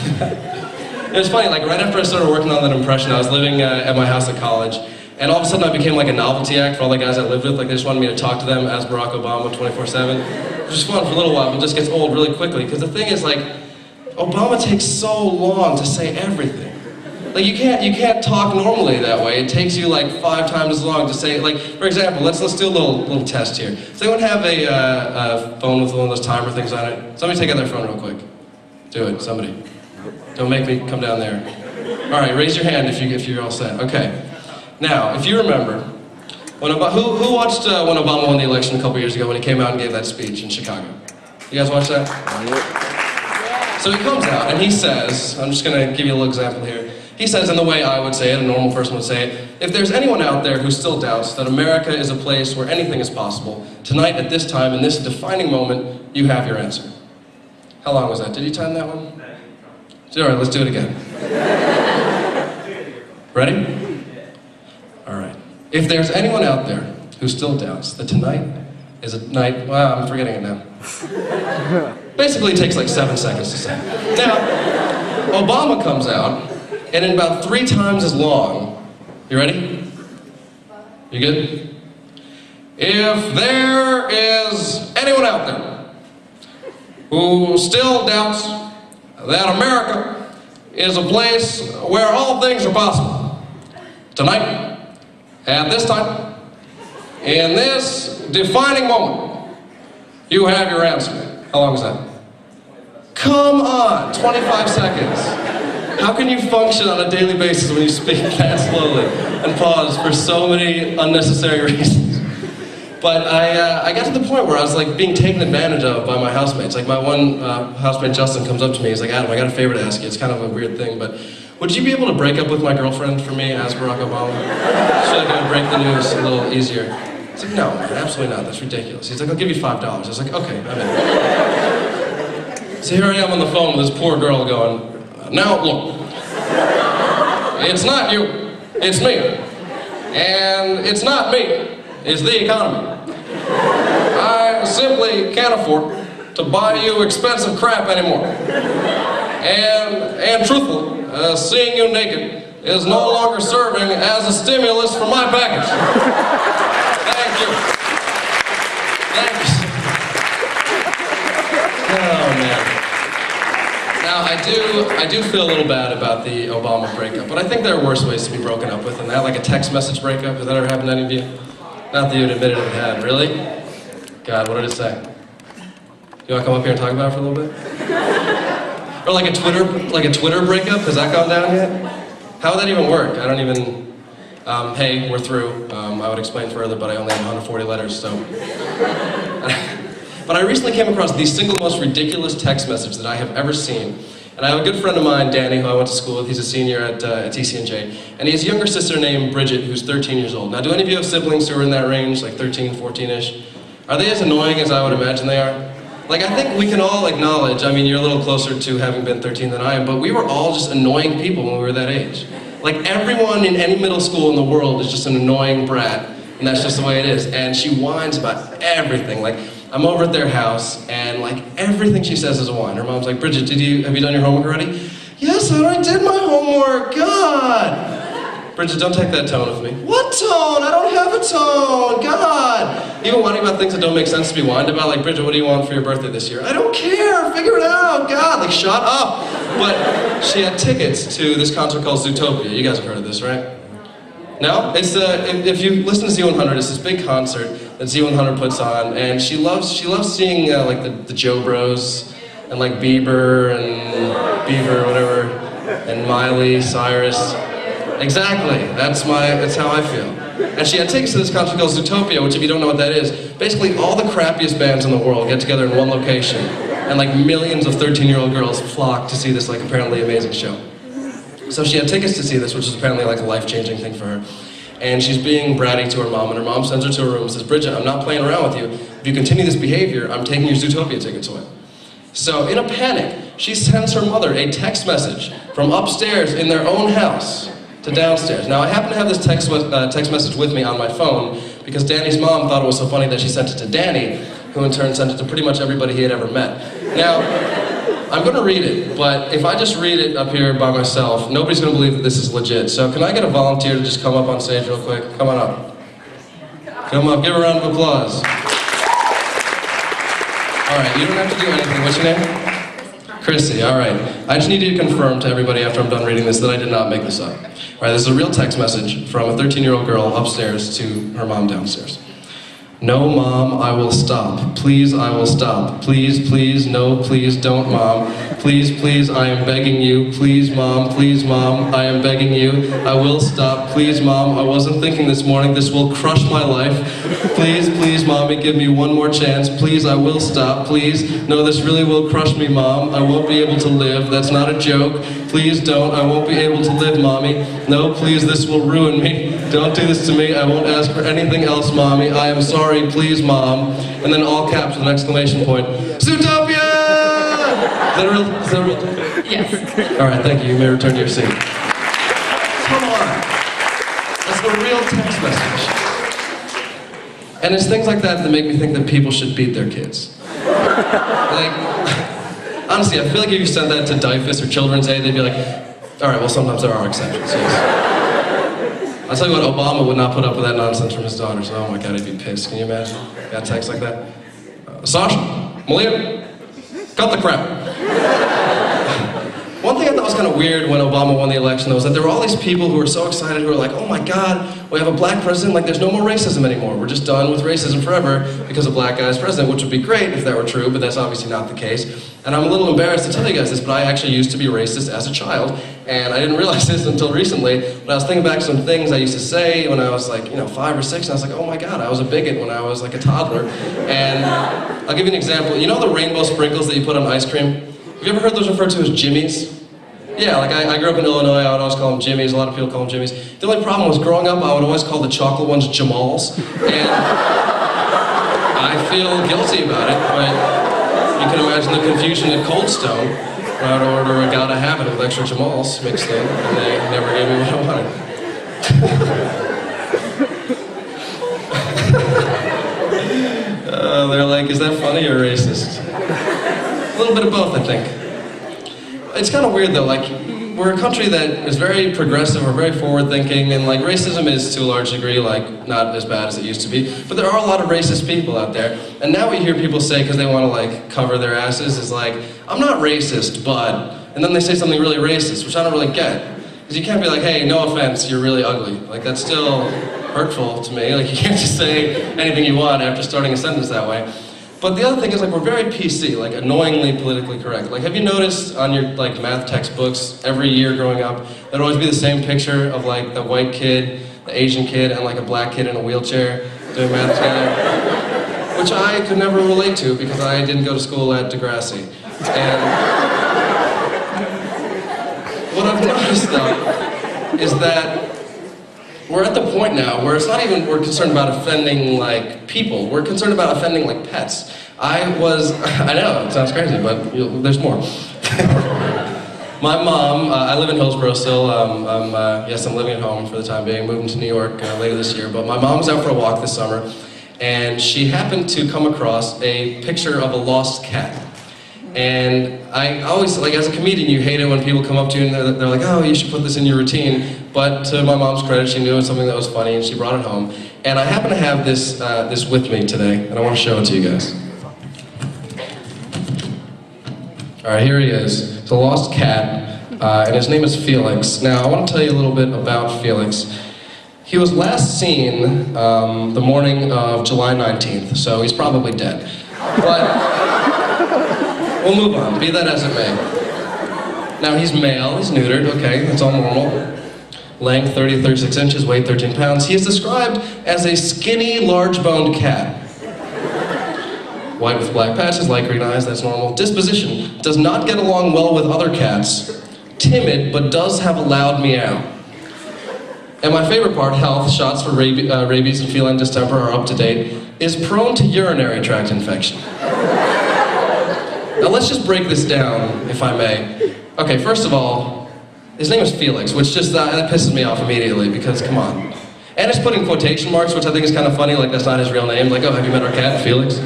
It was funny, like right after I started working on that impression, I was living at my house at college, and all of a sudden I became like a novelty act for all the guys I lived with. Like they just wanted me to talk to them as Barack Obama 24/7. Which was fun for a little while, but just gets old really quickly. Because the thing is, like, Obama takes so long to say everything. Like you can't talk normally that way. It takes you like 5 times as long to say, like, for example, let's do a little test here. Does anyone have a phone with one of those timer things on it? Somebody take out their phone real quick. Do it, somebody. Don't make me come down there. All right, raise your hand if you're all set. Okay. Now, if you remember, who watched when Obama won the election a couple years ago when he came out and gave that speech in Chicago? You guys watch that? So he comes out and he says, I'm just going to give you a little example here. He says in the way I would say it, a normal person would say it, if there's anyone out there who still doubts that America is a place where anything is possible, tonight at this time, in this defining moment, you have your answer. How long was that? Did you time that one? All right, let's do it again. Ready? All right. If there's anyone out there who still doubts that tonight is a night, well, I'm forgetting it now. Basically, it takes like 7 seconds to say. Now, Obama comes out, and in about 3 times as long, you ready? You good? If there is anyone out there who still doubts that America is a place where all things are possible, tonight, at this time, in this defining moment, you have your answer. How long was that? Come on, 25 seconds. How can you function on a daily basis when you speak that slowly and pause for so many unnecessary reasons? But I got to the point where I was like being taken advantage of by my housemates. Like my one housemate, Justin, comes up to me, he's like, Adam, I got a favor to ask you. It's kind of a weird thing, but would you be able to break up with my girlfriend for me as Barack Obama? So I could break the news a little easier. It's like, no, man, absolutely not, that's ridiculous. He's like, I'll give you $5. I was like, okay, I'm in. So here I am on the phone with this poor girl going, now look, it's not you, it's me. And it's not me, it's the economy. I simply can't afford to buy you expensive crap anymore. And truthfully, seeing you naked is no longer serving as a stimulus for my package. Thank you. Thank you. Oh, man. Now, I do feel a little bad about the Obama breakup, but I think there are worse ways to be broken up with than that, like a text message breakup. Has that ever happened to any of you? Not that you'd admitted it had. Really? God, what did it say? You want to come up here and talk about it for a little bit? Or like a Twitter breakup? Has that gone down yet? How would that even work? I don't even... hey, we're through. I would explain further, but I only have 140 letters, so... But I recently came across the single most ridiculous text message that I have ever seen. And I have a good friend of mine, Danny, who I went to school with. He's a senior at TCNJ. And he has a younger sister named Bridget, who's 13 years old. Now, do any of you have siblings who are in that range, like 13, 14-ish? Are they as annoying as I would imagine they are? Like, I think we can all acknowledge, I mean, you're a little closer to having been 13 than I am, but we were all just annoying people when we were that age. Like, everyone in any middle school in the world is just an annoying brat, and that's just the way it is. And she whines about everything. Like, I'm over at their house, and like, everything she says is a whine. Her mom's like, Bridget, have you done your homework already? Yes, I already did my homework, God! Bridget, don't take that tone with me. What tone? I don't have a tone, God! Even whining about things that don't make sense to be whined about, like, Bridget, what do you want for your birthday this year? I don't care, figure it out, God, like, shut up! But she had tickets to this concert called Zootopia. You guys have heard of this, right? No? It's if you listen to Z100, it's this big concert that Z100 puts on, and she loves seeing like the Joe Bros, and like Bieber and Beaver, whatever, and Miley Cyrus. Exactly, that's how I feel. And she had tickets to this concert called Zootopia, which if you don't know what that is, basically all the crappiest bands in the world get together in one location, and like millions of 13-year-old girls flock to see this like apparently amazing show. So she had tickets to see this, which is apparently like a life-changing thing for her. And she's being bratty to her mom, and her mom sends her to her room and says, Bridget, I'm not playing around with you. If you continue this behavior, I'm taking your Zootopia tickets away. So in a panic, she sends her mother a text message from upstairs in their own house to downstairs. Now, I happen to have this text message with me on my phone because Danny's mom thought it was so funny that she sent it to Danny, who in turn sent it to pretty much everybody he had ever met. Now, I'm gonna read it, but if I just read it up here by myself, nobody's gonna believe that this is legit. So can I get a volunteer to just come up on stage real quick? Come on up. Come up, give a round of applause. All right, you don't have to do anything. What's your name? Chrissy, all right. I just need you to confirm to everybody after I'm done reading this that I did not make this up. All right, this is a real text message from a 13-year-old girl upstairs to her mom downstairs. No, Mom, I will stop. Please, I will stop. Please, please, no, please, don't, Mom. Please, please, I am begging you. Please, Mom, I am begging you. I will stop. Please, Mom, I wasn't thinking this morning. This will crush my life. Please, please, Mommy, give me one more chance. Please, I will stop. Please, no, this really will crush me, Mom. I won't be able to live. That's not a joke. Please don't. I won't be able to live, Mommy. No, please, this will ruin me. Don't do this to me. I won't ask for anything else, Mommy. I am sorry. Please, Mom. And then all caps with an exclamation point. Zootopia! Is that real? Is that real? Yes. All right, thank you. You may return to your seat. Come on. That's the real text message. And it's things like that that make me think that people should beat their kids. Like, honestly, I feel like if you sent that to DIFUS or Children's Aid, they'd be like, all right, well, sometimes there are exceptions, yes. I'll tell you what, Obama would not put up with that nonsense from his daughters. Oh my God, he'd be pissed. Can you imagine? Got texts like that? Sasha, Malia, cut the crap. One thing I thought was kind of weird when Obama won the election, though, was that there were all these people who were so excited, who were like, oh my God, we have a black president, like there's no more racism anymore. We're just done with racism forever because a black guy is president, which would be great if that were true, but that's obviously not the case. And I'm a little embarrassed to tell you guys this, but I actually used to be racist as a child, and I didn't realize this until recently, but I was thinking back to some things I used to say when I was like, 5 or 6, and I was like, oh my God, I was a bigot when I was like a toddler. And I'll give you an example. You know the rainbow sprinkles that you put on ice cream? Have you ever heard those referred to as Jimmies? Yeah, like I grew up in Illinois, I would always call them Jimmies, a lot of people call them Jimmies. The only problem was growing up, I would always call the chocolate ones Jamals, and I feel guilty about it, but you can imagine the confusion at Cold Stone when I would order a gotta have it with extra Jamals mixed in, and they never gave me what I wanted. They're like, is that funny or racist? A little bit of both, I think. It's kind of weird though, like, we're a country that is very progressive, we're very forward-thinking, and like, racism is to a large degree, like, not as bad as it used to be, but there are a lot of racist people out there, and now we hear people say, because they want to like, cover their asses, is like, I'm not racist, but, and then they say something really racist, which I don't really get. Because you can't be like, hey, no offense, you're really ugly. Like, that's still hurtful to me, like, you can't just say anything you want after starting a sentence that way. But the other thing is, like, we're very PC, like, annoyingly politically correct. Like, have you noticed on your, like, math textbooks, every year growing up, there'd always be the same picture of, like, the white kid, the Asian kid, and, like, a black kid in a wheelchair doing math together? Which I could never relate to, because I didn't go to school at Degrassi. And what I've noticed, though, is that we're at the point now where it's not even we're concerned about offending, like, people. We're concerned about offending, like, pets. I know, it sounds crazy, but there's more. My mom, I live in Hillsborough still. Yes, I'm living at home for the time being, moving to New York later this year. But my mom was out for a walk this summer, and she happened to come across a picture of a lost cat. And I always, like, as a comedian, you hate it when people come up to you and they're like, oh, you should put this in your routine. But to my mom's credit, she knew it was something that was funny and she brought it home. And I happen to have this, this with me today, and I want to show it to you guys. All right, here he is. It's a lost cat, and his name is Felix. Now, I want to tell you a little bit about Felix. He was last seen the morning of July 19th, so he's probably dead. But we'll move on, be that as it may. Now, he's male, he's neutered, okay, that's all normal. Length 30 to 36 inches, weight 13 pounds. He is described as a skinny, large-boned cat. White with black patches, light green eyes, that's normal. Disposition, does not get along well with other cats. Timid, but does have a loud meow. And my favorite part, health, shots for rabies and feline distemper are up to date, is prone to urinary tract infection. Now let's just break this down, if I may. Okay, first of all, his name is Felix, which just, that pisses me off immediately, because come on. And it's put in quotation marks, which I think is kind of funny, like that's not his real name. Like, oh, have you met our cat, Felix?